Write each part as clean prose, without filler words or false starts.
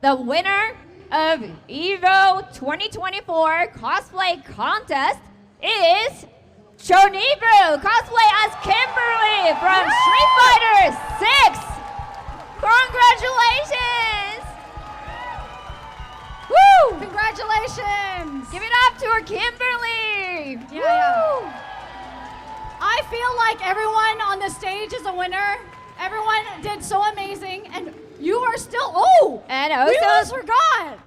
The winner of Evo2024 Cosplay Contest is Chonibu, cosplay as Kimberly from Street Fighter 6. Congratulations! Woo! Congratulations! Give it up to our Kimberly! Yeah. I feel like everyone on the stage is a winner. Everyone did so amazing, and you are still. Oh! And We also almost forgot.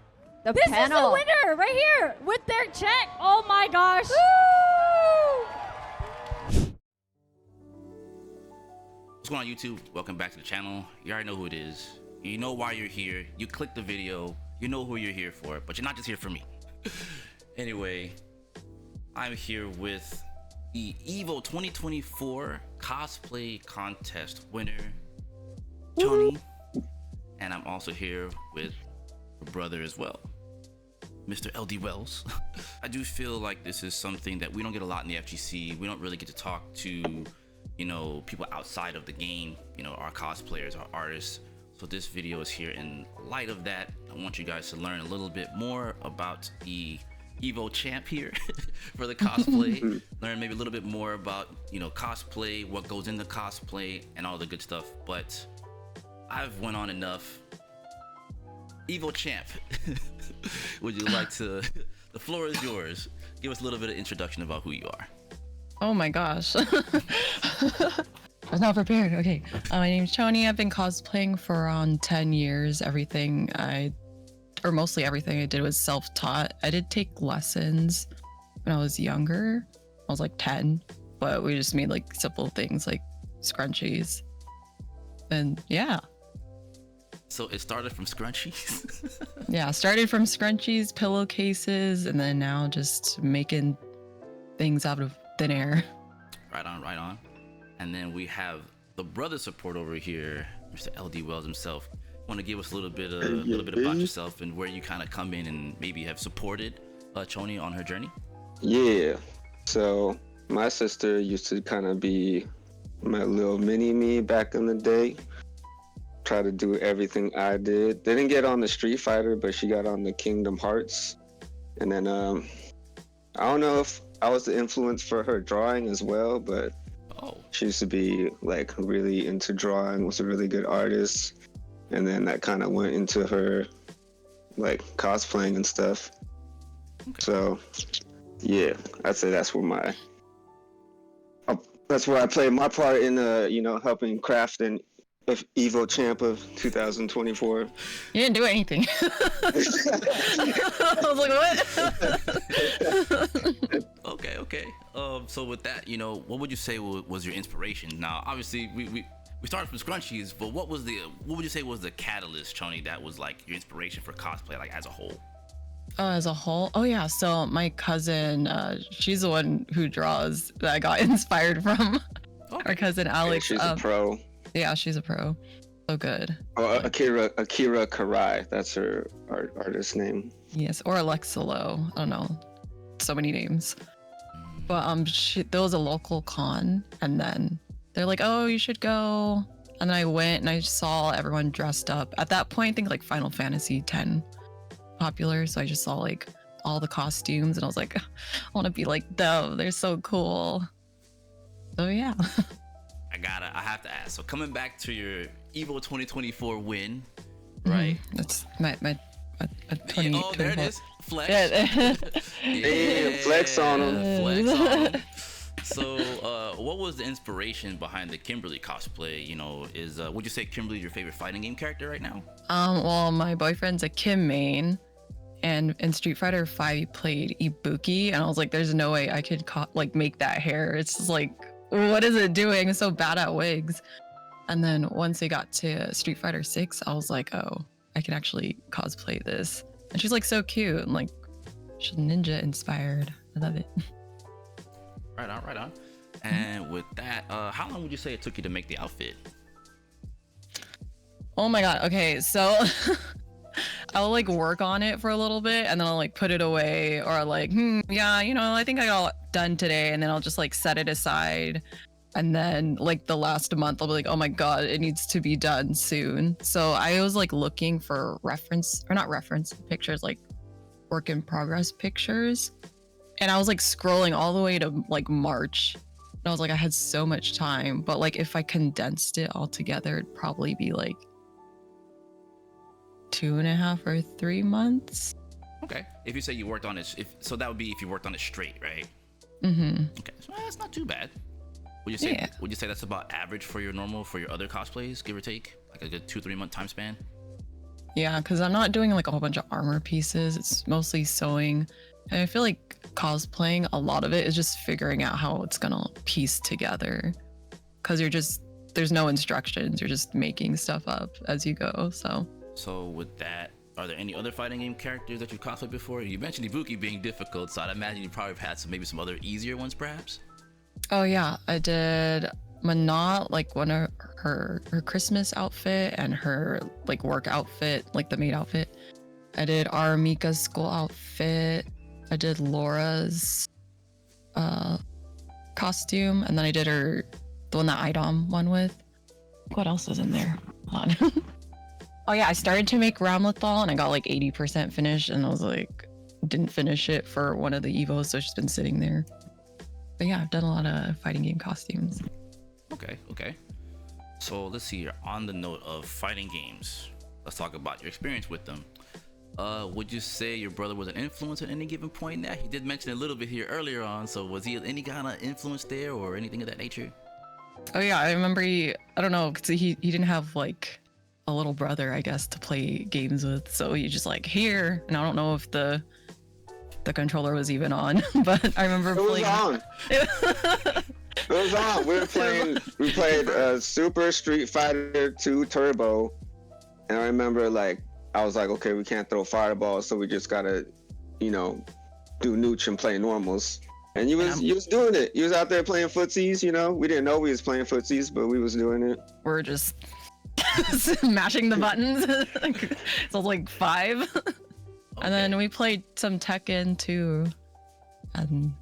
the This panel. is the winner right here with their check. Oh my gosh! What's going on, YouTube? Welcome back to the channel. You already know who it is. You know why you're here. You click the video. You know who you're here for, but you're not just here for me. Anyway, I'm here with the Evo 2024 Cosplay Contest winner, Choni, and I'm also here with her brother as well, Mr. LD Wells. I do feel like this is something that we don't get a lot in the FGC. We don't really get to talk to, you know, people outside of the game, you know, our cosplayers, our artists. So this video is here in light of that. I want you guys to learn a little bit more about the Evo champ here for the cosplay. Learn maybe a little bit more about, you know, cosplay, what goes into cosplay, and all the good stuff. But I've went on enough. Evo champ, would you like to? The floor is yours. Give us a little bit of introduction about who you are. Oh my gosh. I was not prepared. Okay. My name's Choni. I've been cosplaying for around 10 years. Mostly everything I did was self-taught. I did take lessons when I was younger. I was like 10, but we just made like simple things like scrunchies. And yeah. So it started from scrunchies? Yeah, started from scrunchies, pillowcases, and then now just making things out of thin air. Right on, right on. And then we have the brother support over here, Mr. LD Wells himself. Want to give us a little bit about yourself and where you kind of come in and maybe have supported Choni on her journey? Yeah. So my sister used to kind of be my little mini me back in the day. Try to do everything I did. Didn't get on the Street Fighter, but she got on the Kingdom Hearts. And then I don't know if I was the influence for her drawing as well, but she used to be like really into drawing, was a really good artist. And then that kind of went into her like cosplaying and stuff. Okay. So yeah, I'd say that's where I played my part in you know, helping craft an Evo champ of 2024. You didn't do anything. I was like, what? Okay. So with that, you know, what would you say was your inspiration? Now, obviously, we started from scrunchies, but what would you say was the catalyst, Choni, that was like your inspiration for cosplay, like as a whole? Oh, as a whole? Oh yeah, so my cousin, she's the one who draws that I got inspired from. Okay. Our cousin Alex. Yeah, she's a pro. Yeah, she's a pro. So good. Oh, Akira Karai, that's her artist name. Yes, or Alexa Lowe. I don't know. So many names. But there was a local con, and then they're like, oh, you should go. And then I went and I saw everyone dressed up. At that point, I think like Final Fantasy X popular. So I just saw like all the costumes and I was like, I want to be like them. They're so cool. So yeah. I have to ask. So coming back to your Evo 2024 win, right? That's my 20. Oh, there it is. Flex. Yeah, flex on him. So, what was the inspiration behind the Kimberly cosplay? You know, would you say Kimberly is your favorite fighting game character right now? Well, my boyfriend's a Kim main, and in Street Fighter 5 he played Ibuki, and I was like, there's no way I could make that hair. It's just like, what is it doing? I'm so bad at wigs. And then once they got to Street Fighter 6, I was like, oh, I can actually cosplay this. And she's like so cute and like she's ninja inspired. I love it. Right on. And with that, how long would you say it took you to make the outfit? Oh my god. Okay, so I'll like work on it for a little bit and then I'll like put it away, or like, yeah, you know, I think I got done today, and then I'll just like set it aside. And then like the last month, I'll be like, oh my God, it needs to be done soon. So I was like looking for not reference pictures, like work in progress pictures. And I was like scrolling all the way to like March. And I was like, I had so much time. But like if I condensed it all together, it'd probably be like 2.5 or 3 months. Okay. If you say you worked on it, so that would be if you worked on it straight, right? Mm-hmm. Okay. So that's not too bad. Would you say that's about average for your other cosplays, give or take? Like a good 2-3 month time span? Yeah, because I'm not doing like a whole bunch of armor pieces. It's mostly sewing. And I feel like cosplaying, a lot of it is just figuring out how it's gonna piece together. Because there's no instructions. You're just making stuff up as you go. So with that, are there any other fighting game characters that you've cosplayed before? You mentioned Ibuki being difficult, so I'd imagine you probably have had maybe some other easier ones, perhaps? Oh yeah, I did Manat, like one of her Christmas outfit and her like work outfit, like the maid outfit. I did Aramika's school outfit. I did Laura's costume, and then I did the one that Idom won with. What else is in there? Hold on. Oh yeah, I started to make Ramlethal and I got like 80% finished, and I was like, didn't finish it for one of the Evos, so it's just been sitting there. But yeah, I've done a lot of fighting game costumes. Okay. So let's see here. On the note of fighting games, let's talk about your experience with them. Would you say your brother was an influence at any given point in that? He did mention a little bit here earlier on, so was he any kind of influence there or anything of that nature? Oh yeah, I remember I don't know, because he didn't have like a little brother, I guess, to play games with, so he just like, here, and I don't know if the controller was even on, but I remember playing. It was on. We played Super Street Fighter 2 Turbo, and I remember I was like, okay, we can't throw fireballs, so we just gotta, do nooch and play normals. And you was doing it. You was out there playing footsies, We didn't know we was playing footsies, but we was doing it. We're just mashing the buttons. So it was like 5. Okay. And then we played some Tekken too. And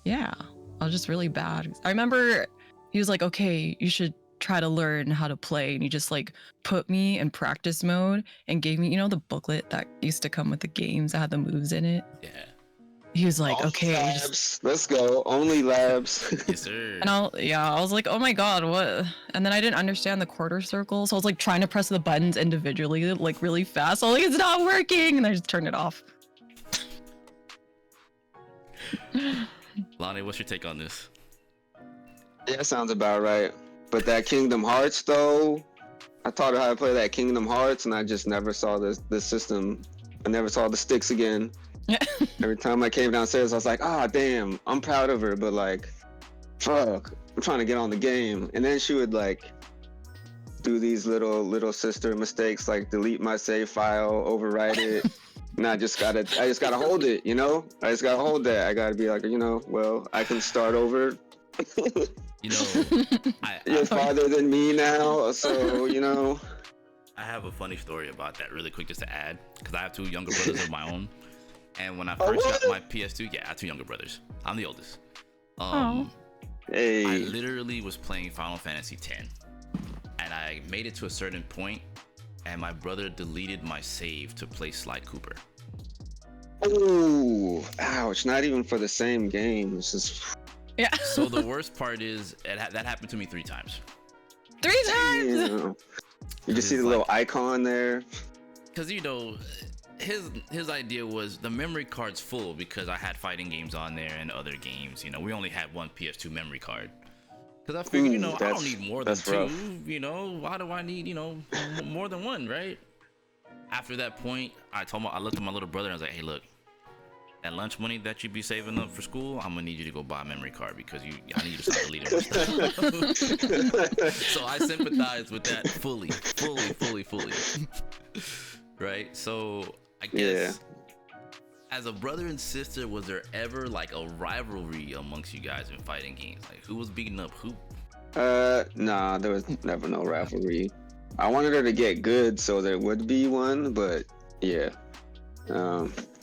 yeah, I was just really bad. I remember he was like, okay, you should try to learn how to play. And he just like put me in practice mode and gave me, the booklet that used to come with the games that had the moves in it. Yeah. He was like, Only okay, labs. Let's go. Only labs. Yes, sir. And I was like, oh my God, what? And then I didn't understand the quarter circle. So I was like trying to press the buttons individually, like really fast. So I was like, it's not working. And I just turned it off. Lonnie, what's your take on this? Yeah, sounds about right. But that Kingdom Hearts, though, I taught her how to play that Kingdom Hearts, and I just never saw the system. I never saw the sticks again. Every time I came downstairs, I was like, damn, I'm proud of her, but fuck, I'm trying to get on the game. And then she would do these little sister mistakes, like delete my save file, overwrite it. And I just gotta hold it, I just gotta hold that. I gotta be like, well, I can start over. You're farther than me now, so I have a funny story about that really quick, just to add, because I have 2 younger brothers of my own. And when I first got my PS2, I have 2 younger brothers. I'm the oldest. Hey. I literally was playing Final Fantasy X, and I made it to a certain point, and my brother deleted my save to play Sly Cooper. Oh, ouch! Not even for the same game. It's just. Yeah. So the worst part is that happened to me 3 times. 3 times. Yeah. You just see the little icon there. Because his idea was the memory card's full because I had fighting games on there and other games. We only had 1 PS2 memory card. Because I figured, I don't need more than 2. Rough. Why do I need, more than 1, right? After that point, I looked at my little brother and I was like, hey, look, that lunch money that you be saving up for school, I'm gonna need you to go buy a memory card because I need you to stop deleting my stuff. So I sympathize with that fully. Right? So I guess as a brother and sister, was there ever a rivalry amongst you guys in fighting games? Who was beating up who? Nah, there was never no rivalry. I wanted her to get good so there would be one, but yeah.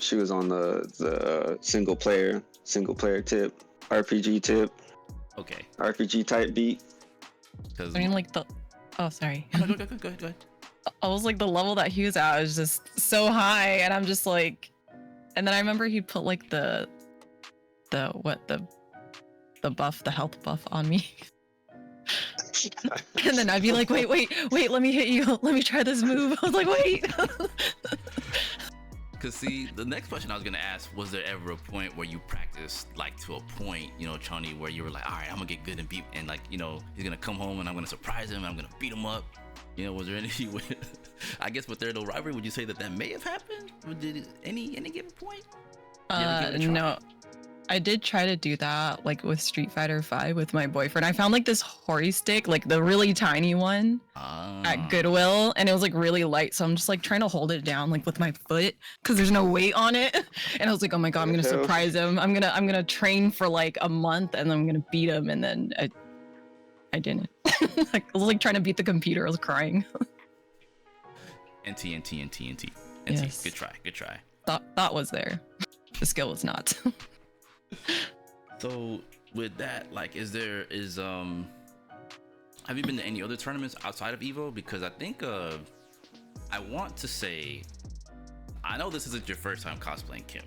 She was on the single player tip, RPG tip. Okay. RPG type beat. Because I mean, like the. Oh, sorry. go ahead. I was like, the level that he was at was just so high, and I'm just like, and then I remember he put like the buff, the health buff on me. And then I'd be like, wait, let me hit you. Let me try this move. I was like, wait. Because see, the next question I was gonna ask, was there ever a point where you practiced like to a point, you know, Choni, where you were like, all right, I'm gonna get good and beat, and like, you know, he's gonna come home and I'm gonna surprise him and I'm gonna beat him up. You know, was there any? I guess with their little rivalry, would you say that may have happened? Did any given point? No. I did try to do that, like with Street Fighter 5 with my boyfriend. I found like this Hori stick, like the really tiny one at Goodwill, and it was like really light. So I'm just like trying to hold it down like with my foot because there's no weight on it. And I was like, oh my god, I'm gonna surprise him. I'm gonna train for like a month and then I'm gonna beat him. And then I didn't. Like, I was like trying to beat the computer. I was crying. NT. Yes. Good try. Thought was there. The skill was not. So with that, like, have you been to any other tournaments outside of Evo? Because I think I want to say, I know this isn't your first time cosplaying Kim.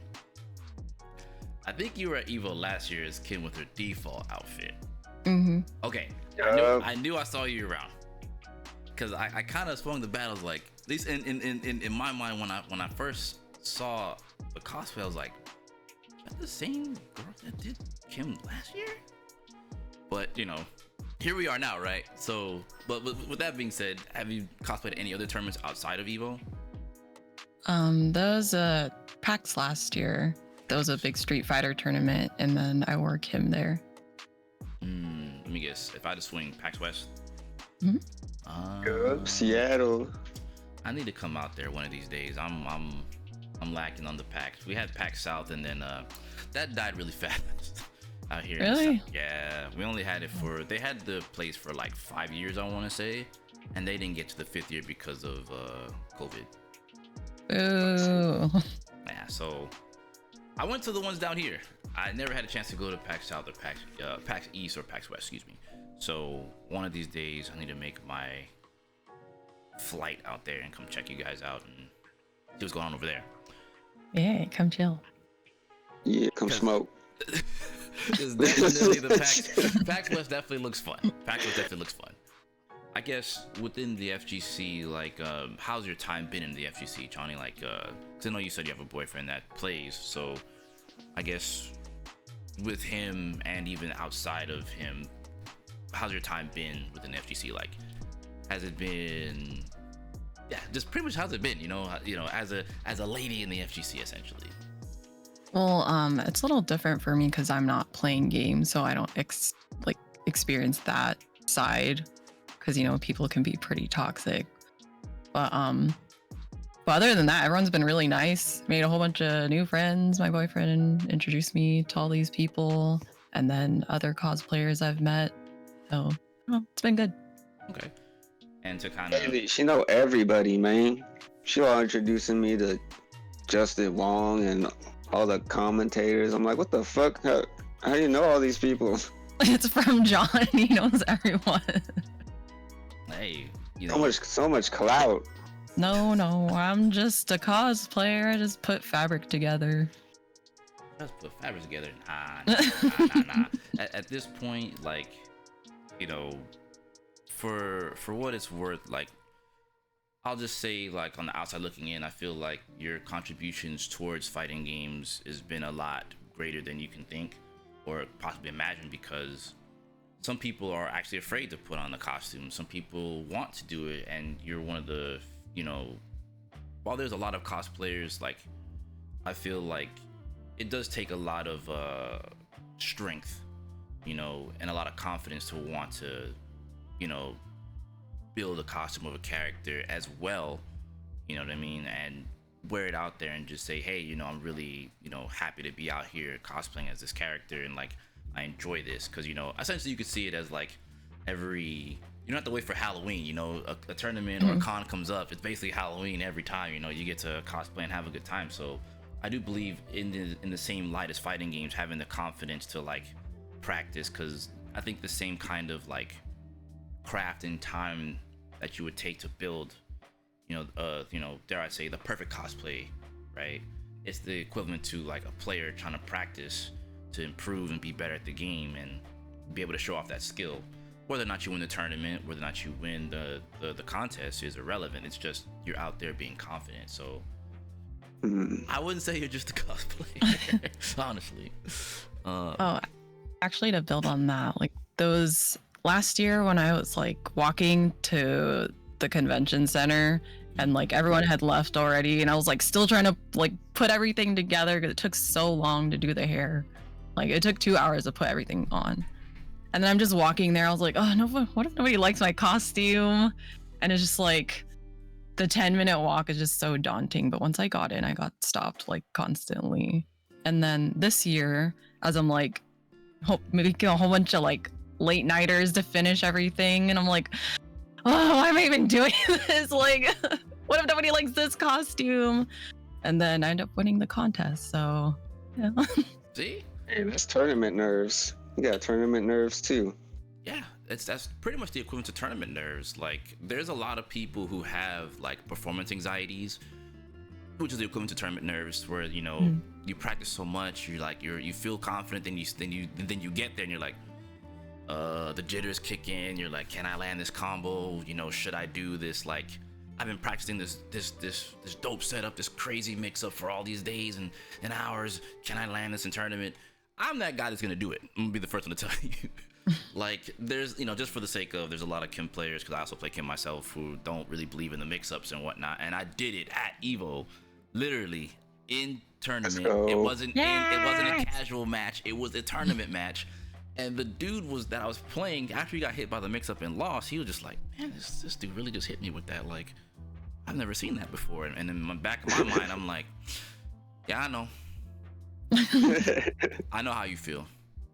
I think you were at Evo last year as Kim with her default outfit. Mm-hmm. Okay, I knew I saw you around because I kind of swung the battles, like at least in my mind when I first saw the cosplay, I was like, is that the same girl that did Kim last year? But you know, here we are now, right? So, but with that being said, have you cosplayed any other tournaments outside of Evo? There was a PAX last year. There was a big Street Fighter tournament, and then I wore Kim there. Let me guess. If I had to swing PAX West. Seattle. I need to come out there one of these days. I'm lacking on the PAX. We had PAX South, and then that died really fast out here. Really? Yeah, we only had it for. They had the place for like 5 years, I want to say, and they didn't get to the 5th year because of COVID. Ooh. Yeah, so I went to the ones down here. I never had a chance to go to PAX South or PAX East or PAX West, excuse me. So one of these days, I need to make my flight out there and come check you guys out and see what's going on over there. Yeah, come chill. Yeah, come smoke. It's definitely the PAX West definitely looks fun. PAX West definitely looks fun. I guess within the FGC, like, how's your time been in the FGC, Choni? Like, 'cause I know you said you have a boyfriend that plays, so I guess with him and even outside of him, how's your time been within the FGC? Like, has it been, yeah, just pretty much how's it been? You know, as a lady in the FGC, essentially. Well, it's a little different for me because I'm not playing games, so I don't experience that side. Because, you know, people can be pretty toxic. But other than that, everyone's been really nice. Made a whole bunch of new friends. My boyfriend introduced me to all these people, and then other cosplayers I've met. So, it's been good. Okay. And to kind of, She know everybody, man. She was introducing me to Justin Wong and all the commentators. I'm like, what the fuck? How do you know all these people? It's from John. He knows everyone. hey, you know, So much clout. No, I'm just a cosplayer. I just put fabric together. let's put fabrics together. Nah. At this point, like, you know, for what it's worth, like, I'll just say, like, on the outside looking in, I feel like your contributions towards fighting games has been a lot greater than you can think or possibly imagine, because some people are actually afraid to put on the costume. Some people want to do it, and you're one of the, you know, while there's a lot of cosplayers, like, I feel like it does take a lot of strength, you know, and a lot of confidence to want to, you know, build a costume of a character as well, you know what I mean, and wear it out there and just say, hey, you know, I'm really, you know, happy to be out here cosplaying as this character, and like, I enjoy this, because, you know, essentially you could see it as like you don't have to wait for Halloween, you know, a tournament or a con comes up, it's basically Halloween every time, you know, you get to cosplay and have a good time. So I do believe in the same light as fighting games, having the confidence to like practice, because I think the same kind of like craft and time that you would take to build, dare I say, the perfect cosplay, right? It's the equivalent to like a player trying to practice to improve and be better at the game and be able to show off that skill. Whether or not you win the tournament, whether or not you win the contest is irrelevant. It's just you're out there being confident. So I wouldn't say you're just a cosplayer, honestly. Actually, to build on that, like those last year when I was like walking to the convention center and like everyone had left already, and I was like still trying to like put everything together because it took so long to do the hair. Like it took 2 hours to put everything on. And then I'm just walking there. I was like, oh no, what if nobody likes my costume? And it's just like the 10-minute walk is just so daunting. But once I got in, I got stopped like constantly. And then this year, as I'm like making a whole bunch of like late nighters to finish everything, and I'm like, oh, why am I even doing this? Like, what if nobody likes this costume? And then I end up winning the contest. So yeah. See? Hey, that's tournament nerves. You got tournament nerves too. Yeah, that's pretty much the equivalent to tournament nerves. Like, there's a lot of people who have like performance anxieties, which is the equivalent to tournament nerves, where you practice so much, you feel confident, then you get there and you're like, the jitters kick in. You're like, can I land this combo? Should I do this? Like, I've been practicing this dope setup, this crazy mix up for all these days and hours. Can I land this in tournament? I'm that guy that's gonna do it. I'm gonna be the first one to tell you. Like, there's, just for the sake of, there's a lot of Kim players, because I also play Kim myself, who don't really believe in the mix-ups and whatnot. And I did it at Evo, literally in tournament. It wasn't a casual match. It was a tournament match. And the dude that I was playing, after he got hit by the mix-up and lost, he was just like, man, this dude really just hit me with that. Like, I've never seen that before. And in the back of my mind, I'm like, yeah, I know. I know how you feel.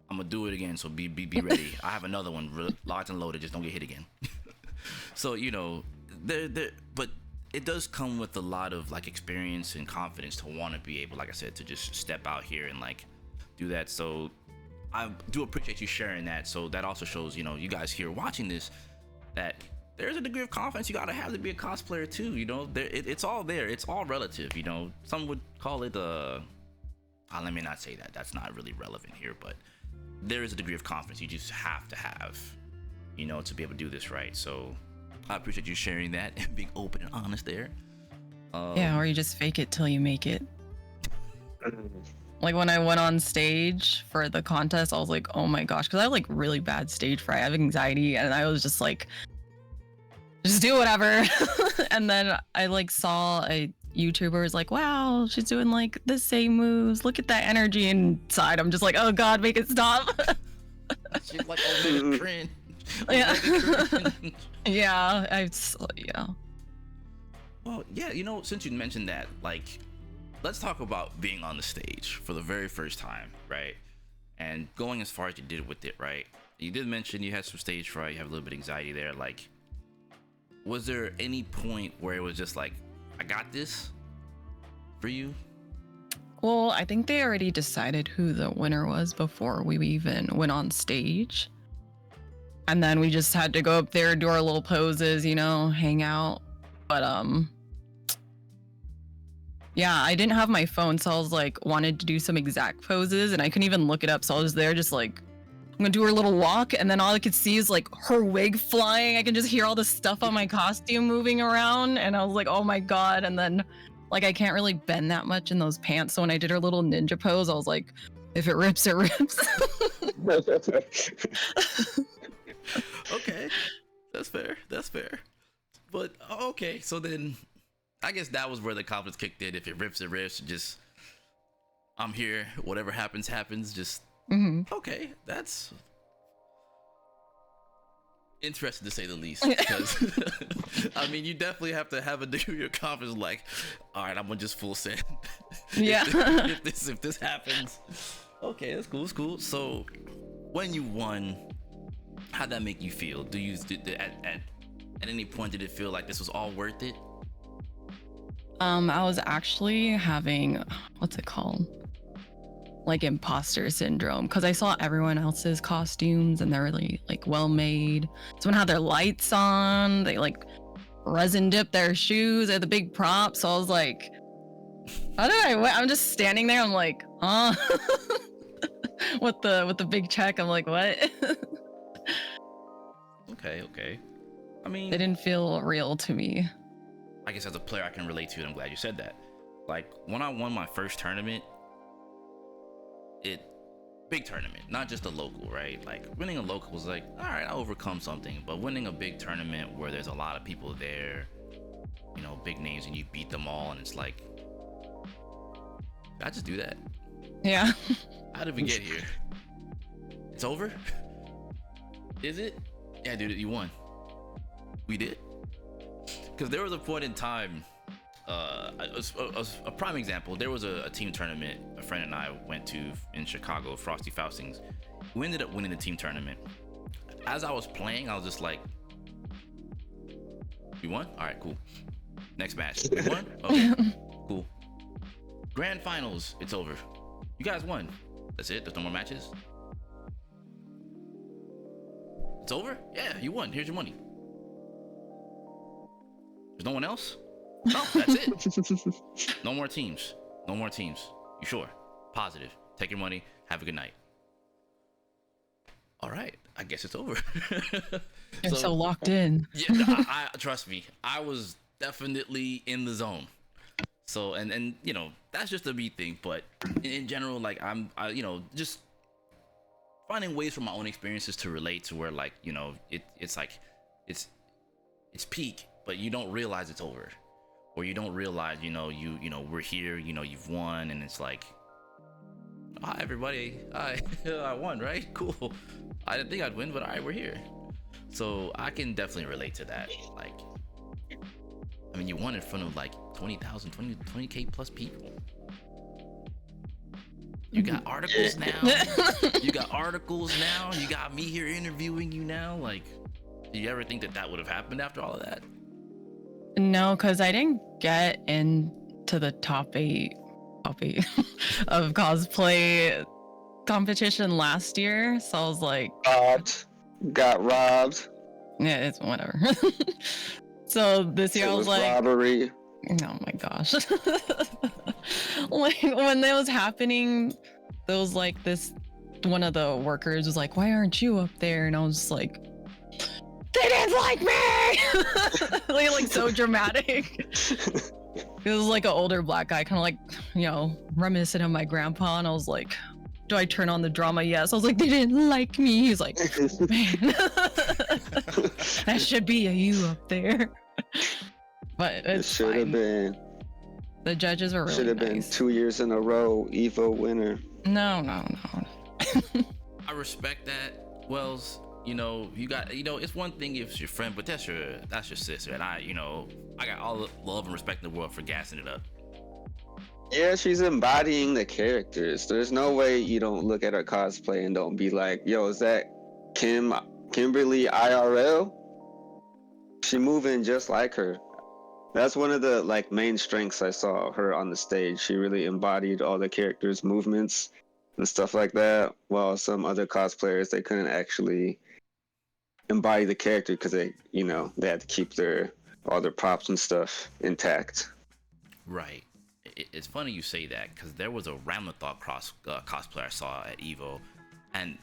I'm gonna do it again, so be ready. I have another one locked and loaded. Just don't get hit again. So but it does come with a lot of like experience and confidence to want to be able, like I said, to just step out here and like do that. So I do appreciate you sharing that. So that also shows, you guys here watching this, that there's a degree of confidence you gotta have to be a cosplayer too. It's all there. It's all relative. Some would call it let me not say that. That's not really relevant here, but there is a degree of confidence you just have to have, to be able to do this right. So I appreciate you sharing that and being open and honest there. Yeah, or you just fake it till you make it. Like when I went on stage for the contest, I was like, oh my gosh, because I have like really bad stage fright. I have anxiety, and I was just like, just do whatever. And then I like saw a YouTuber was like, wow, she's doing like the same moves. Look at that energy inside. I'm just like, oh God, make it stop. She's like, oh, cringe. Yeah. Yeah. Yeah. Well, yeah, since you mentioned that, like, let's talk about being on the stage for the very first time, right? And going as far as you did with it, right? You did mention you had some stage fright, you have a little bit of anxiety there. Like, was there any point where it was just like, I got this for you? Well, I think they already decided who the winner was before we even went on stage. And then we just had to go up there, do our little poses, hang out. But yeah, I didn't have my phone, so I was like, wanted to do some exact poses, and I couldn't even look it up. So I was there just like, I'm gonna do her little walk, and then all I could see is like her wig flying. I can just hear all the stuff on my costume moving around, and I was like, oh my God. And then like I can't really bend that much in those pants, so when I did her little ninja pose, I was like, if it rips, it rips. Okay, that's fair. But okay, so then I guess that was where the confidence kicked in. If it rips, it rips. Just, I'm here, whatever happens, just okay, that's interesting to say the least, because I mean, you definitely have to have a degree of confidence, like, all right, I'm gonna just full send. Yeah. if this happens, okay, that's cool. So when you won, how'd that make you feel? At any point did it feel like this was all worth it? I was actually having, what's it called? like imposter syndrome because I saw everyone else's costumes and they're really like well made. Someone had their lights on, they like resin dipped their shoes, they had the big props. So I was like, how did I win? I'm just standing there, I'm like, huh? with the big check, I'm like, what? Okay. I mean, They didn't feel real to me. I guess as a player I can relate to it. I'm glad you said that. Like when I won my first tournament, big tournament, not just a local, right? Like winning a local was like, all right, I overcome something, but winning a big tournament where there's a lot of people there, you know, big names, and you beat them all, and it's like, did I just do that? Yeah. How did we get here? It's over? Is it? Yeah, dude, you won. We did? Because there was a point in time, a prime example, there was a team tournament a friend and I went to in Chicago, Frosty Faustings. We ended up winning the team tournament. As I was playing, I was just like, we won? All right, cool. Next match. We won? Okay, cool. Grand finals, it's over. You guys won. That's it? There's no more matches? It's over? Yeah, you won. Here's your money. There's no one else? No, that's it. No more teams. No more teams. You sure? Positive. Take your money. Have a good night. All right. I guess it's over. You're so locked in. Yeah, I trust me. I was definitely in the zone. So, and you know, that's just a me thing. But in general, like I you know, just finding ways from my own experiences to relate to where, like, you know, it's like it's peak, but you don't realize it's over, or you don't realize, you know, you know, we're here, you know, you've won, and it's like, hi everybody, I won, right? Cool. I didn't think I'd win, but all right, we're here. So I can definitely relate to that. Like, I mean, you won in front of like 20K plus people. You got articles now. You got articles now. You got me here interviewing you now. Like, do you ever think that would have happened after all of that? No, because I didn't get into the top eight of cosplay competition last year. So I was like, got robbed. yeah, it's whatever. So this year It I was like, robbery. oh my gosh. Like when that was happening, there was like this, one of the workers was like, why aren't you up there? And I was just like, they didn't like me. like so dramatic. It was like an older black guy, kind of like, you know, reminiscent of my grandpa. And I was like, do I turn on the drama? Yes. I was like, they didn't like me. He's like, man, that should be a you up there. But It should have been. The judges were really Should have nice. been 2 years in a row Evo winner. No. I respect that, Wells. You know, you got, you know, it's one thing if it's your friend, but that's your sister, and I got all the love and respect in the world for gassing it up. Yeah, she's embodying the characters. There's no way you don't look at her cosplay and don't be like, yo, is that Kimberly IRL? She moving just like her. That's one of the like main strengths I saw her on the stage. She really embodied all the characters' movements and stuff like that. While some other cosplayers, they couldn't actually embody the character because they had to keep all their props and stuff intact. Right. It's funny you say that because there was a Ramlethal cosplayer I saw at Evo, and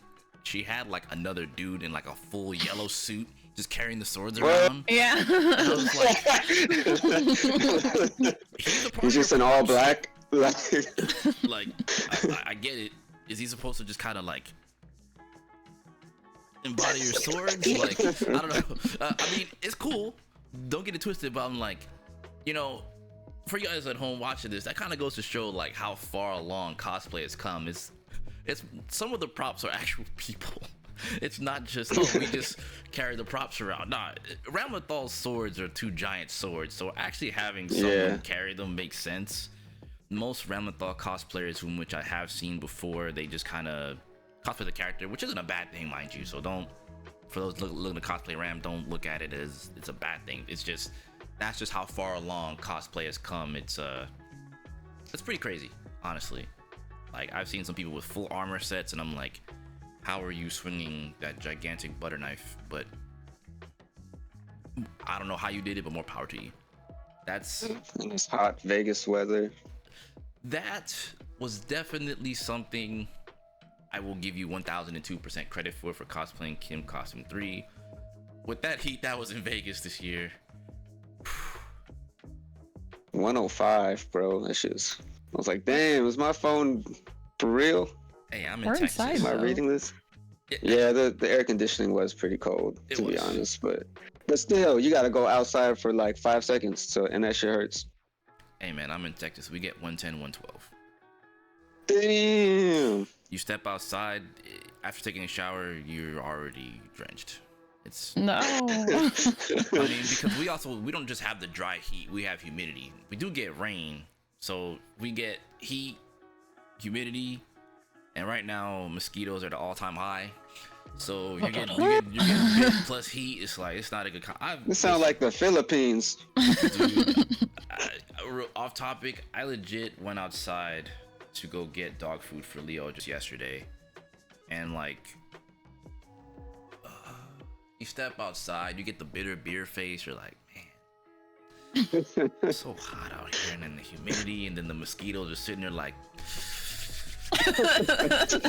she had like another dude in like a full yellow suit just carrying the swords around. Yeah. And I was like, he's just an all black. Like, I get it. Is he supposed to just kind of like embody your swords? Like, I don't know. I mean, it's cool. Don't get it twisted, but I'm like, you know, for you guys at home watching this, that kind of goes to show like how far along cosplay has come. It's some of the props are actual people. It's not just, oh, we just carry the props around. Nah, Ramlethal's swords are two giant swords, so actually having someone carry them makes sense. Most Ramlethal cosplayers, which I have seen before, they just kind of cosplay the character, which isn't a bad thing, mind you. So don't, for those looking to cosplay Ram, don't look at it as it's a bad thing. It's just, that's just how far along cosplay has come. It's pretty crazy, honestly. Like I've seen some people with full armor sets, and I'm like, how are you swinging that gigantic butter knife? But I don't know how you did it, but more power to you. That's In this hot Vegas weather. that was definitely something I will give you 1002% credit for cosplaying Kim Costume 3. With that heat that was in Vegas this year. 105, bro. That shit's. I was like, damn, is my phone for real? Hey, I'm in We're Texas. inside, Am I though. reading this? Yeah. Yeah, the air conditioning was pretty cold, It to be was. honest. But still, you gotta go outside for like 5 seconds, so and that shit hurts. Hey man, I'm in Texas. We get 110, 112. Damn. You step outside after taking a shower, you're already drenched. It's No. I mean, because we don't just have the dry heat, we have humidity. We do get rain, so we get heat, humidity, and right now mosquitoes are the all-time high. So you're getting bit plus heat. It's like it's not a good. This sounds like the Philippines. Dude, off topic, I legit went outside to go get dog food for Leo just yesterday, and like you step outside, you get the bitter beer face. You're like, man, it's so hot out here, and then the humidity, and then the mosquitoes are sitting there like. You gotta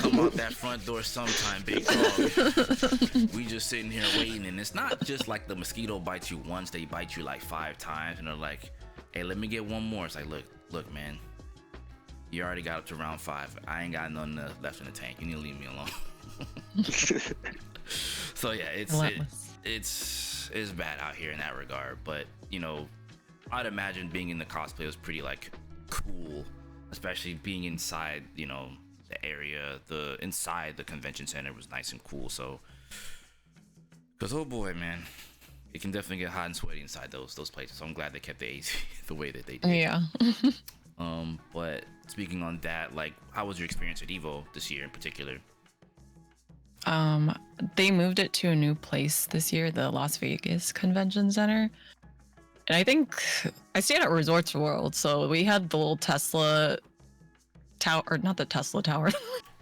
come out that front door sometime, big dog. We just sitting here waiting, and it's not just like the mosquito bites you once; they bite you like 5 times, and they're like, "Hey, let me get one more." It's like, look, man, you already got up to round 5. I ain't got nothing left in the tank. You need to leave me alone. So yeah, it's bad out here in that regard. But you know, I'd imagine being in the cosplay was pretty like cool. Especially being inside, you know, the area, inside the convention center was nice and cool. So, cause oh boy, man, it can definitely get hot and sweaty inside those places. So I'm glad they kept the AC the way that they did. Yeah. But speaking on that, like, how was your experience at Evo this year in particular? They moved it to a new place this year, the Las Vegas Convention Center. And I think I stayed at Resorts World, so we had the little Tesla tower, or not the Tesla tower,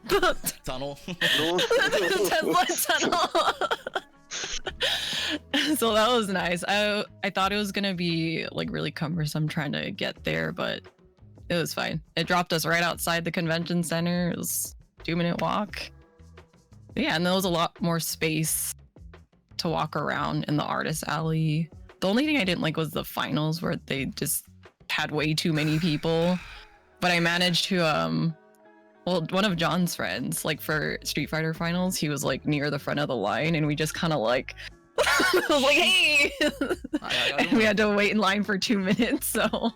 the Tunnel. Tesla tunnel. So that was nice. I thought it was gonna be like really cumbersome trying to get there, but it was fine. It dropped us right outside the convention center. It was a 2-minute walk. But yeah, and there was a lot more space to walk around in the artist alley. The only thing I didn't like was the finals where they just had way too many people. But I managed to, well, one of John's friends, like for Street Fighter finals, he was like near the front of the line and we just kind of like, I was like, hey! And we had to wait in line for 2 minutes, so.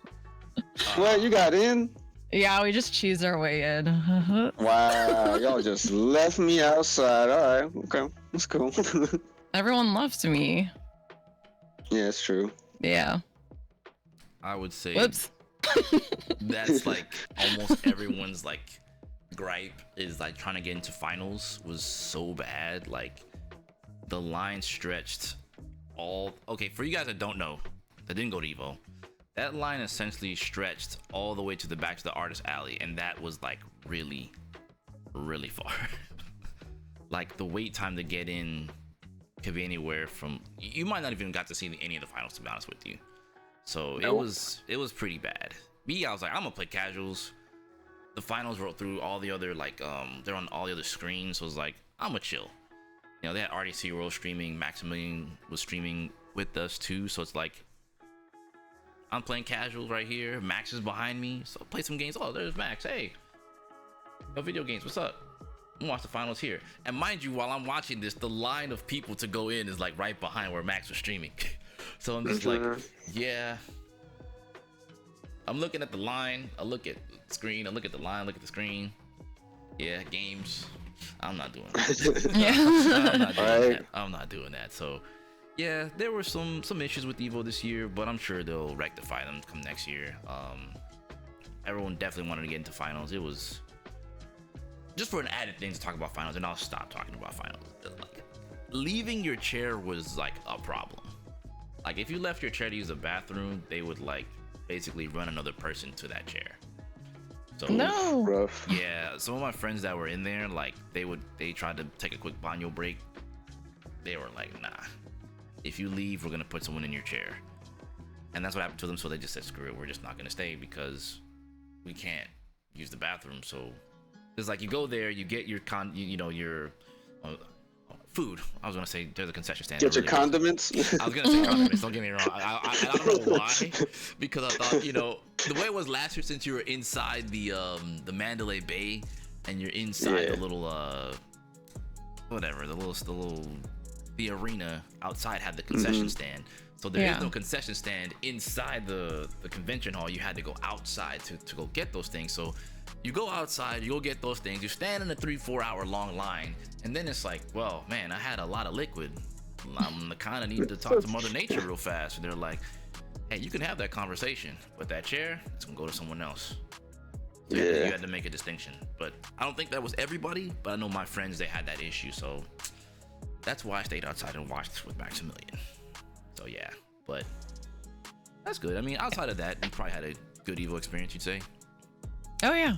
What, you got in? Yeah, we just cheesed our way in. Wow, y'all just left me outside. All right, okay, that's cool. Everyone loves me. Yeah, it's true. Yeah. I would say Whoops. that's like almost everyone's like gripe is like trying to get into finals was so bad. Like the line stretched okay, for you guys that don't know, that didn't go to Evo, that line essentially stretched all the way to the back to the artist alley, and that was like really far. Like the wait time to get in could be anywhere from, you might not even got to see any of the finals, to be honest with you. So Nope. it was pretty bad. Me, I was like, I'm gonna play casuals. The finals wrote through all the other like they're on all the other screens, so it was like, I'm gonna chill. You know, they had RDC World streaming, Maximilian was streaming with us too, so it's like I'm playing casuals right here. Max is behind me, so I'll play some games. Oh, there's Max. Hey, no video games. What's up? I'm gonna watch the finals here. And mind you, while I'm watching this, the line of people to go in is like right behind where Max was streaming. So I'm just like, yeah. I'm looking at the line. I look at the screen. I look at the line. Look at the screen. Yeah, games. I'm not doing that. I'm not doing that. I'm not doing that. So, yeah, there were some issues with Evo this year, but I'm sure they'll rectify them come next year. Everyone definitely wanted to get into finals. It was just for an added thing to talk about finals, and I'll stop talking about finals. Like, leaving your chair was like a problem. Like if you left your chair to use the bathroom, they would like basically run another person to that chair. So No. Rough. yeah, some of my friends that were in there, like they tried to take a quick baño break. They were like, nah, if you leave, we're gonna put someone in your chair. And that's what happened to them. So they just said, screw it, we're just not gonna stay because we can't use the bathroom. So it's like you go there, you get your your food. I was gonna say there's a concession stand. Get your condiments. I was gonna say condiments. Don't get me wrong. I don't know why, because I thought, the way it was last year, since you were inside the Mandalay Bay and you're inside the little the arena outside had the concession stand. So there is no concession stand inside the convention hall. You had to go outside to go get those things. So you go outside, you go get those things, you stand in a 3-4 hour long line, and then it's like, well, man, I had a lot of liquid. I'm kind of need to talk to Mother Nature real fast. And they're like, hey, you can have that conversation, but that chair, it's gonna go to someone else. So you had to make a distinction. But I don't think that was everybody, but I know my friends, they had that issue. So that's why I stayed outside and watched with Maximilian. So yeah, but that's good. I mean, outside of that, you probably had a good Evo experience, you'd say. Oh yeah.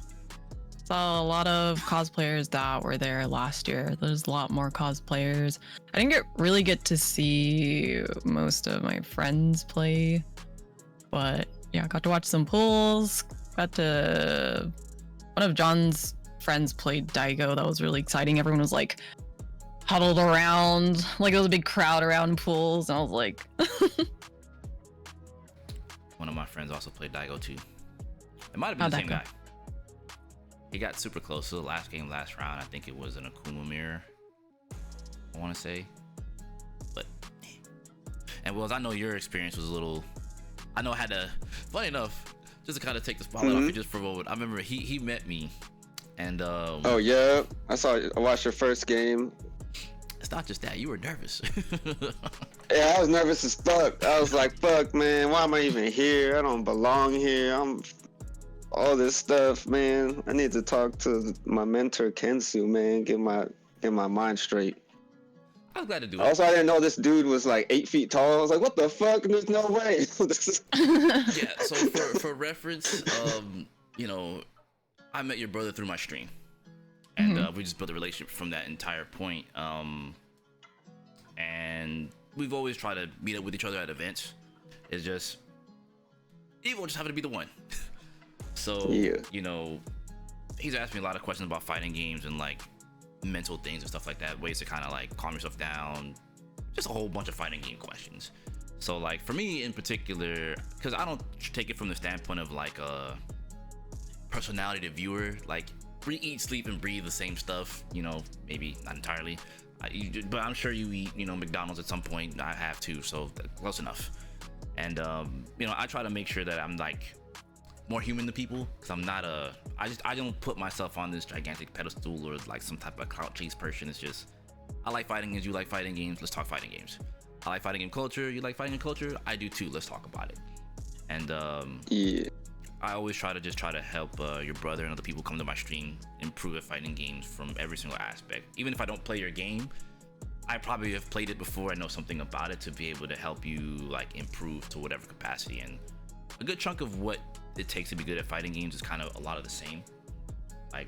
Saw a lot of cosplayers that were there last year. There's a lot more cosplayers. I didn't really get to see most of my friends play, but yeah, got to watch some pools. One of John's friends played Daigo. That was really exciting. Everyone was like huddled around, like there was a big crowd around pools, and I was like One of my friends also played Daigo too. It might have been the same guy. He got super close to the last game, last round. I think it was an Akuma mirror, I want to say. But, and Wells, I know your experience was a little, I know I had to, funny enough, just to kind of take the spotlight off you just for a moment. I remember he met me, and oh yeah, I watched your first game. It's not just that, you were nervous. Yeah, I was nervous as fuck. I was like, fuck, man, why am I even here? I don't belong here. I'm all this stuff, man. I need to talk to my mentor, Kensou, man, get my mind straight. I was glad to do it. Also, I didn't know this dude was like 8 feet tall. I was like, what the fuck? There's no way. Yeah, so for reference, I met your brother through my stream. And we just built a relationship from that entire point. And we've always tried to meet up with each other at events. It's just, Evo just happened to be the one. So, he's asked me a lot of questions about fighting games and like mental things and stuff like that, ways to kind of like calm yourself down, just a whole bunch of fighting game questions. So like for me in particular, because I don't take it from the standpoint of like a personality to viewer, like we eat, sleep, and breathe the same stuff, maybe not entirely, but I'm sure you eat, McDonald's at some point. I have too, so close enough. And I try to make sure that I'm like more human to people, because I'm not I don't put myself on this gigantic pedestal or like some type of clout chase person. It's just, I like fighting games, you like fighting games, let's talk fighting games. I like fighting game culture, you like fighting game culture, I do too, let's talk about it. And I always try to help your brother and other people come to my stream improve at fighting games from every single aspect. Even if I don't play your game, I probably have played it before, I know something about it to be able to help you like improve to whatever capacity. And a good chunk of what it takes to be good at fighting games is kind of a lot of the same, like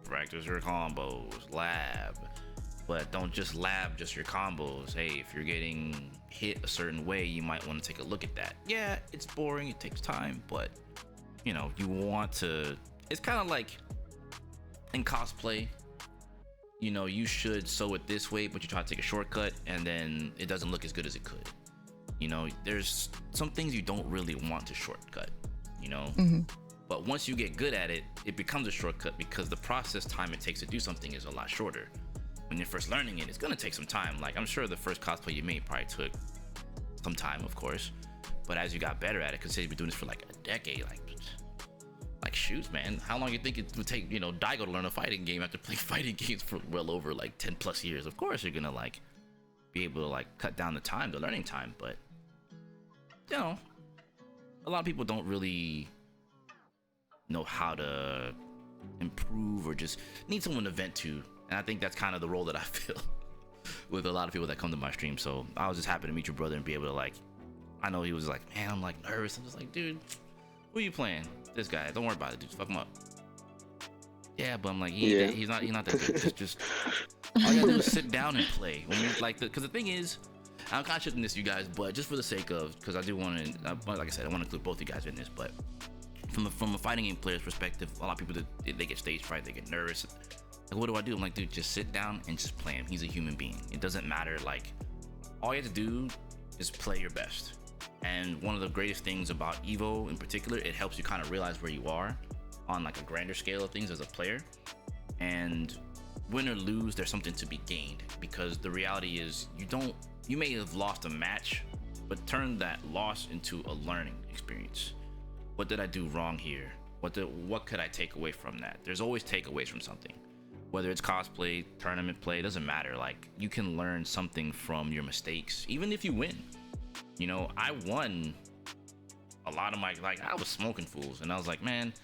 practice your combos, lab, but don't just lab just your combos. Hey, if you're getting hit a certain way, you might want to take a look at that. Yeah, it's boring, it takes time, but you want to, it's kind of like in cosplay, you should sew it this way, but you try to take a shortcut and then it doesn't look as good as it could. There's some things you don't really want to shortcut, but once you get good at it, it becomes a shortcut because the process time it takes to do something is a lot shorter. When you're first learning it, it's gonna take some time. Like I'm sure the first cosplay you made probably took some time, of course, but as you got better at it, because you've been doing this for like a decade, like shoot, man, how long you think it would take, Daigo to learn a fighting game after playing fighting games for well over like 10 plus years? Of course you're gonna like be able to like cut down the learning time, but a lot of people don't really know how to improve or just need someone to vent to. And I think that's kind of the role that I feel with a lot of people that come to my stream. So I was just happy to meet your brother and be able to like, I know he was like, man, I'm like nervous. I'm just like, dude, who are you playing? This guy, don't worry about it, dude, fuck him up. Yeah, but I'm like, Yeah. he's not that good. Just all you gotta do is sit down and play. When you like, because the thing is, I'm kind of shifting this, you guys, but just for the sake of, because I do want to, like I said, I want to include both you guys in this, but from a fighting game player's perspective, a lot of people they get stage fright, they get nervous. Like, what do? I'm like, dude, just sit down and just play him. He's a human being. It doesn't matter. Like, all you have to do is play your best. And one of the greatest things about Evo in particular, it helps you kind of realize where you are on like a grander scale of things as a player. And win or lose, there's something to be gained, because the reality is you may have lost a match, but turn that loss into a learning experience. What did I do wrong here? What could I take away from that? There's always takeaways from something. Whether it's cosplay, tournament play, it doesn't matter. Like, you can learn something from your mistakes, even if you win. You know, I won a lot of I was smoking fools, and I was like, man,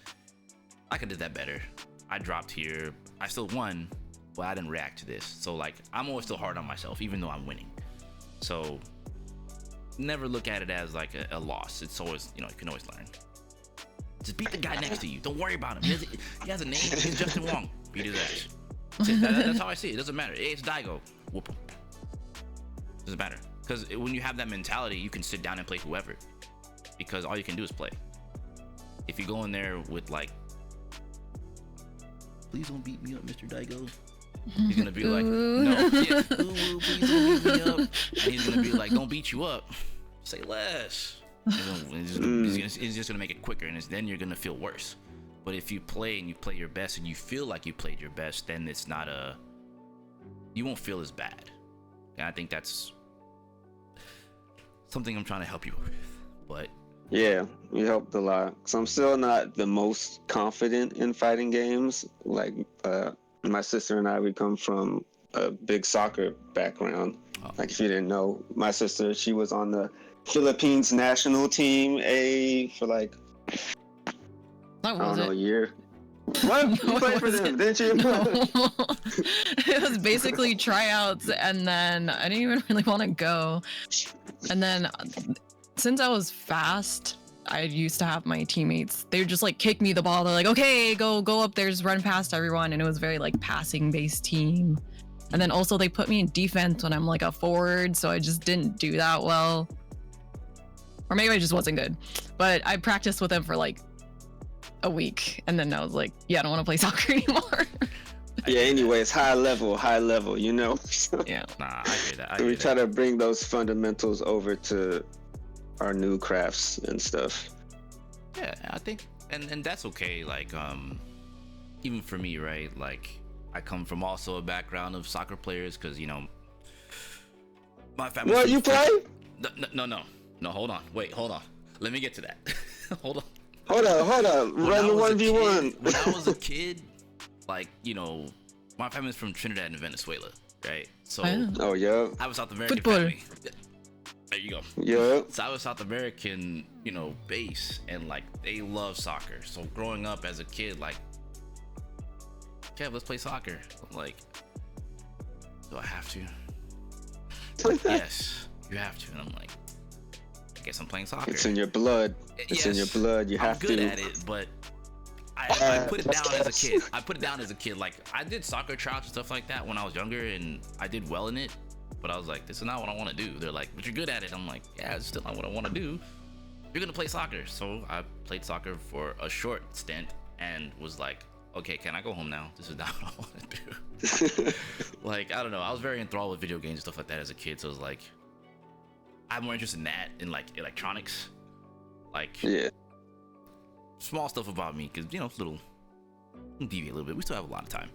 I could have did that better. I dropped here. I still won, but I didn't react to this. So like, I'm always still hard on myself, even though I'm winning. So never look at it as like a loss. It's always, you can always learn. Just beat the guy next to you. Don't worry about him. He has a name. He's Justin Wong. Beat his ass. That's how I see it. It doesn't matter. Hey, it's Daigo. Whoop him. Doesn't matter. Because when you have that mentality, you can sit down and play whoever. Because all you can do is play. If you go in there with like, please don't beat me up, Mr. Daigo. He's gonna be like, no, yeah, please don't beat me up. And he's gonna be like, don't beat you up. Say less. He's just gonna make it quicker, and then you're gonna feel worse. But if you play and you play your best and you feel like you played your best, then it's not you won't feel as bad. And I think that's something I'm trying to help you with. But Yeah, you helped a lot. So I'm still not the most confident in fighting games. Like, my sister and I, we come from a big soccer background. Oh. Like, if you didn't know, my sister, she was on the Philippines national team for like, I don't know, a year. What? You played for them, didn't you? No. It was basically tryouts, and then I didn't even really want to go. And then since I was fast, I used to have my teammates, they would just like kick me the ball. They're like, okay, go up there, just run past everyone. And it was very like passing based team. And then also they put me in defense when I'm like a forward, so I just didn't do that well. Or maybe I just wasn't good. But I practiced with them for like a week, and then I was like, yeah, I don't want to play soccer anymore. Yeah, anyway, it's high level, yeah, nah, I hear that. We try to bring those fundamentals over to our new crafts and stuff. Yeah, I think, and that's okay. Like, even for me, right? Like, I come from also a background of soccer players, because my family. What, you play? No, hold on. Wait, hold on. Let me get to that. Hold on. Hold on. Run the 1v1. When I was a kid, like, my family's from Trinidad and Venezuela, right? So, oh yeah, I was South American Football. family. There you go. Yeah. So I was South American, base, and like they love soccer. So growing up as a kid, like, Kev, let's play soccer. I'm like, do I have to? Yes, you have to. And I'm like, I guess I'm playing soccer. It's in your blood. It's in your blood. You have to. I'm good at it, but I put it down as a kid. I put it down as a kid. Like, I did soccer tryouts and stuff like that when I was younger, and I did well in it. But I was like, this is not what I want to do. They're like, but you're good at it. I'm like, yeah, it's still not what I want to do. You're gonna play soccer. So I played soccer for a short stint and was like, okay, can I go home now? This is not what I want to do. Like, I don't know. I was very enthralled with video games and stuff like that as a kid. So it was like, I have more interest in that, in like electronics. Like, Yeah. small stuff about me, because little deviate a little bit. We still have a lot of time.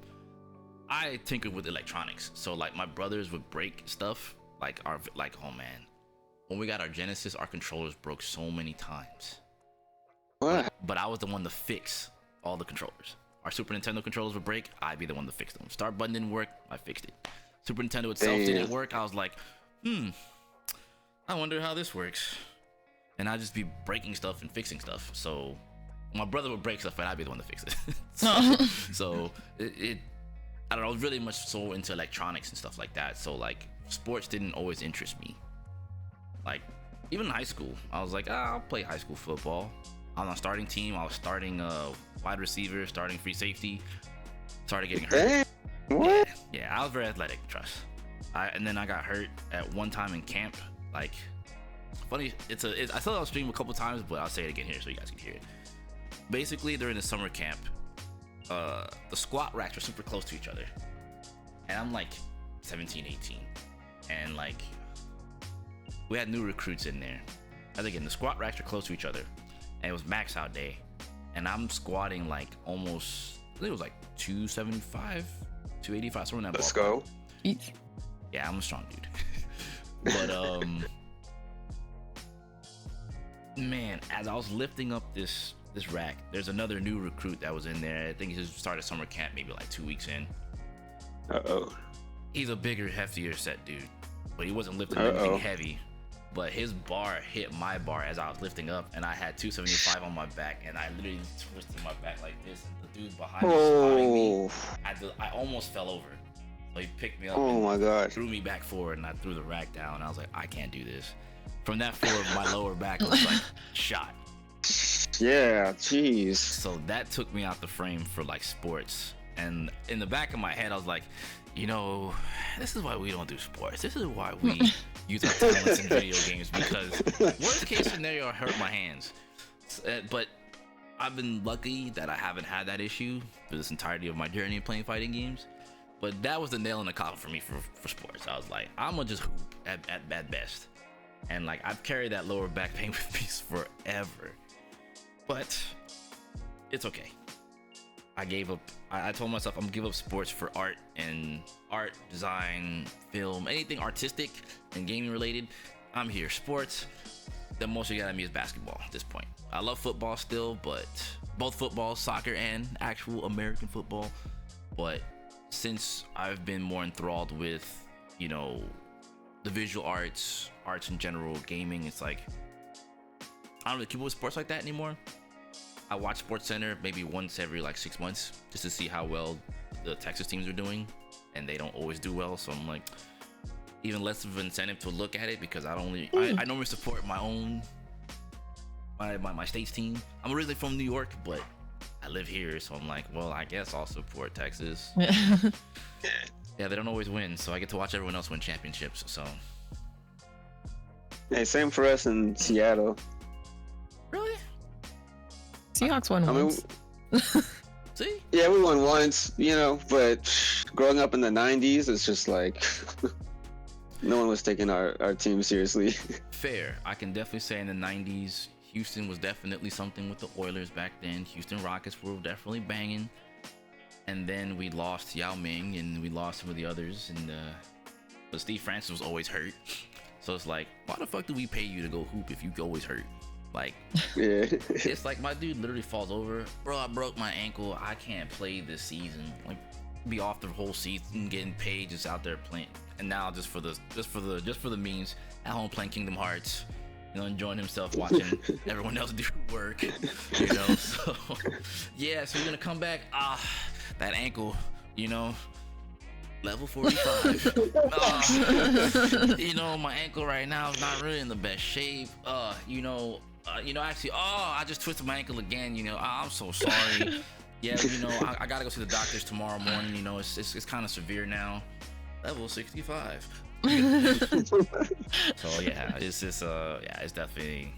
I tinker with electronics, so like my brothers would break stuff. Oh man, when we got our Genesis, our controllers broke so many times. What? But I was the one to fix all the controllers. Our Super Nintendo controllers would break, I'd be the one to fix them. Start button didn't work, I fixed it. Super Nintendo itself didn't work, I was like, I wonder how this works. And I'd just be breaking stuff and fixing stuff. So my brother would break stuff, and I'd be the one to fix it. so I don't know, I was really much so into electronics and stuff like that. So like, sports didn't always interest me. Like, even in high school, I was like, I'll play high school football. I was on a starting team. I was starting wide receiver, starting free safety. Started getting hurt. Dang, what? Yeah, I was very athletic, trust. And then I got hurt at one time in camp. Like, funny, I said it on stream a couple times, but I'll say it again here so you guys can hear it. Basically, during the summer camp, the squat racks were super close to each other. And I'm like 17, 18. And like, we had new recruits in there. As again, the squat racks were close to each other. And it was max out day. And I'm squatting like almost, I think it was like 275, 285, somewhere in that Let's ballpark. go. Yeah, I'm a strong dude. But man, as I was lifting up this rack, there's another new recruit that was in there. I think he just started summer camp maybe like 2 weeks in. Uh-oh. He's a bigger, heftier set dude, but he wasn't lifting anything heavy. But his bar hit my bar as I was lifting up, and I had 275 on my back, and I literally twisted my back like this. And the dude behind me spotting me, I almost fell over. So he picked me up and threw me back forward, and I threw the rack down. And I was like, I can't do this. From that forward, my lower back was like shot. Yeah, jeez. So that took me out the frame for like sports. And in the back of my head, I was like, you know, this is why we don't do sports. This is why we use our talents in video games, because worst case scenario, I hurt my hands. But I've been lucky that I haven't had that issue for this entirety of my journey of playing fighting games. But that was the nail in the coffin for me for sports. I was like, I'm gonna just hoop at best. And like, I've carried that lower back pain with me forever. But it's okay. I gave up. I told myself I'm gonna give up sports for art, design, film, anything artistic and gaming related. I'm here. Sports, the most you got at me is basketball at this point. I love football still, but both football, soccer, and actual American football. But since I've been more enthralled with, you know, the visual arts in general, gaming, it's like, I don't really keep up with sports like that anymore. I watch Sports Center maybe once every like 6 months just to see how well the Texas teams are doing, and they don't always do well. So I'm like, even less of an incentive to look at it, because I normally support my own my state's team. I'm originally from New York, but I live here, so I'm like, well, I guess I'll support Texas. Yeah, they don't always win, so I get to watch everyone else win championships. So Hey, same for us in Seattle. really. Seahawks won once. See? Yeah, we won once, you know, but growing up in the 90s, it's just like no one was taking our team seriously. Fair. I can definitely say in the 90s, Houston was definitely something with the Oilers back then. Houston Rockets were definitely banging. And then we lost Yao Ming, and we lost some of the others. And but Steve Francis was always hurt. So it's like, why the fuck do we pay you to go hoop if you always hurt? Like, Yeah. it's like my dude literally falls over. Bro, I broke my ankle. I can't play this season. Like, be off the whole season, getting paid, just out there playing. And now just for the memes, at home playing Kingdom Hearts, you know, enjoying himself, watching everyone else do work. You know, so yeah. So you're gonna come back. That ankle, you know. Level 45. You know, my ankle right now is not really in the best shape. Actually, I just twisted my ankle again. You know, I'm so sorry. Yeah, you know, I gotta go see the doctors tomorrow morning. You know, it's kind of severe now. Level 65. So yeah, it's just it's definitely,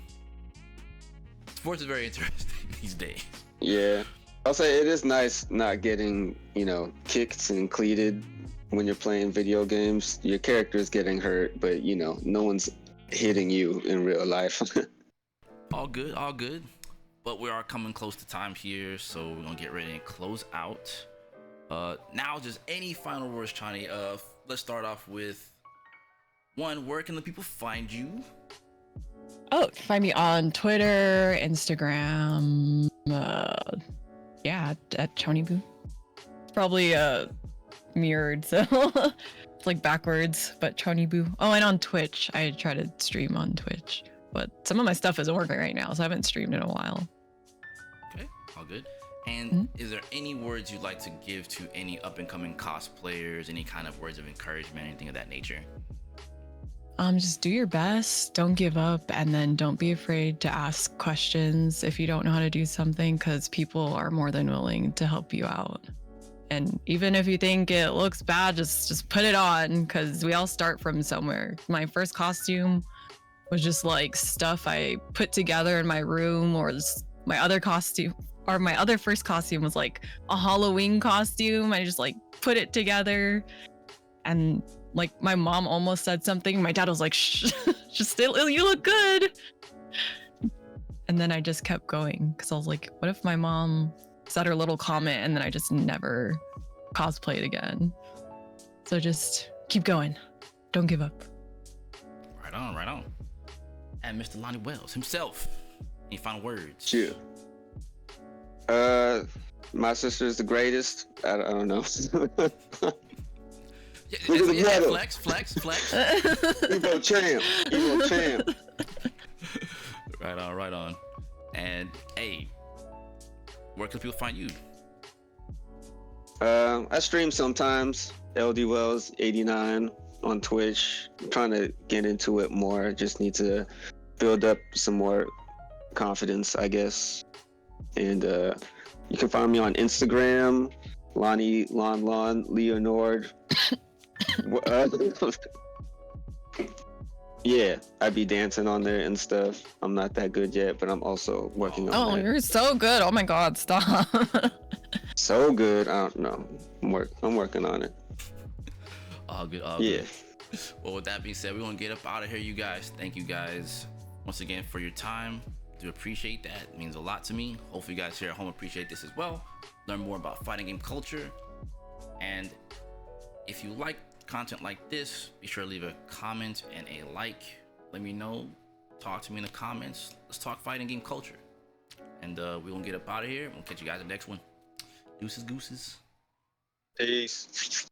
sports is very interesting these days. Yeah. I'll say it is nice not getting, you know, kicked and cleated when you're playing video games. Your character is getting hurt, but, you know, no one's hitting you in real life. All good. But we are coming close to time here, so we're gonna get ready and close out. Now, just any final words, Chani. Let's start off with one. Where can the people find you? Oh, find me on Twitter, Instagram. At Chonibu. It's probably mirrored, so it's like backwards, but Chonibu. Oh, and on Twitch. I try to stream on Twitch, but some of my stuff isn't working right now, so I haven't streamed in a while. Okay, all good. And is there any words you'd like to give to any up-and-coming cosplayers? Any kind of words of encouragement, anything of that nature? Just do your best, don't give up, and then don't be afraid to ask questions if you don't know how to do something, because people are more than willing to help you out. And even if you think it looks bad, just put it on, because we all start from somewhere. My first costume was just like stuff I put together in my room, or my other costume, or my other first costume was like a Halloween costume. I just like put it together, and like my mom almost said something. My dad was like, "Shh, just still, you look good." And then I just kept going, because I was like, what if my mom said her little comment and then I just never cosplayed again? So just keep going. Don't give up. Right on, right on. And Mr. Lonnie Wells himself. Any final words? Sure. My sister's the greatest. I don't know. Yeah, flex. Evo champ. Right on. And hey, where can people find you? I stream sometimes. LD Wells 89 on Twitch. I'm trying to get into it more. Just need to build up some more confidence, I guess. And you can find me on Instagram, Lonnie Lon Leonard. Yeah, I'd be dancing on there and stuff. I'm not that good yet, but I'm also working on Oh, that. you're so good. Oh my God, stop. So good. I don't know. I'm working on it. All good. Yeah. Well, with that being said, we're gonna get up out of here, you guys. Thank you guys once again for your time. Do appreciate that. It means a lot to me. Hopefully you guys here at home appreciate this as well. Learn more about fighting game culture. And if you like content like this, be sure to leave a comment and a like. Let me know. Talk to me in the comments. Let's talk fighting game culture. And we're gonna get up out of here. We'll catch you guys in the next one. Deuces, gooses. Peace.